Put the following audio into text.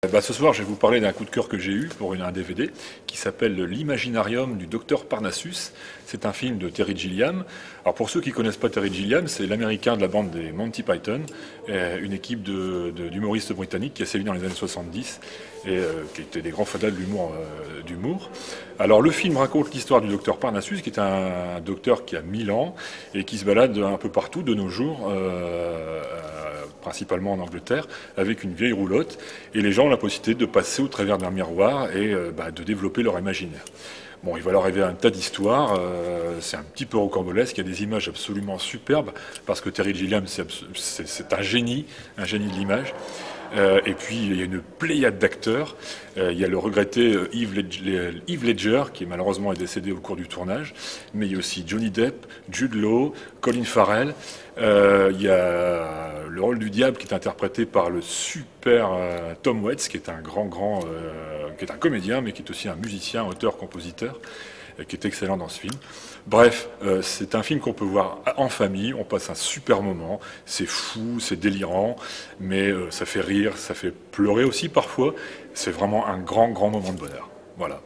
Ce soir, je vais vous parler d'un coup de cœur que j'ai eu pour un DVD qui s'appelle L'Imaginarium du Docteur Parnassus. C'est un film de Terry Gilliam. Alors pour ceux qui ne connaissent pas Terry Gilliam, c'est l'américain de la bande des Monty Python, une équipe d'humoristes britanniques qui a sévi dans les années 70 et qui étaient des grands fadas de l'humour. Alors le film raconte l'histoire du docteur Parnassus, qui est un docteur qui a 1000 ans et qui se balade un peu partout de nos jours, principalement en Angleterre, avec une vieille roulotte, et les gens ont la possibilité de passer au travers d'un miroir et de développer leur imaginaire. Bon, il va leur arriver un tas d'histoires, c'est un petit peu rocambolesque, il y a des images absolument superbes, parce que Terry Gilliam, c'est un génie de l'image. Et puis il y a une pléiade d'acteurs. Il y a le regretté Heath Ledger, qui malheureusement est décédé au cours du tournage, mais il y a aussi Johnny Depp, Jude Law, Colin Farrell. Il y a le rôle du diable qui est interprété par le super Tom Waits, qui est un qui est un comédien, mais qui est aussi un musicien, auteur, compositeur, qui est excellent dans ce film. Bref, c'est un film qu'on peut voir en famille, on passe un super moment, c'est fou, c'est délirant, mais ça fait rire, ça fait pleurer aussi parfois, c'est vraiment un grand moment de bonheur. Voilà.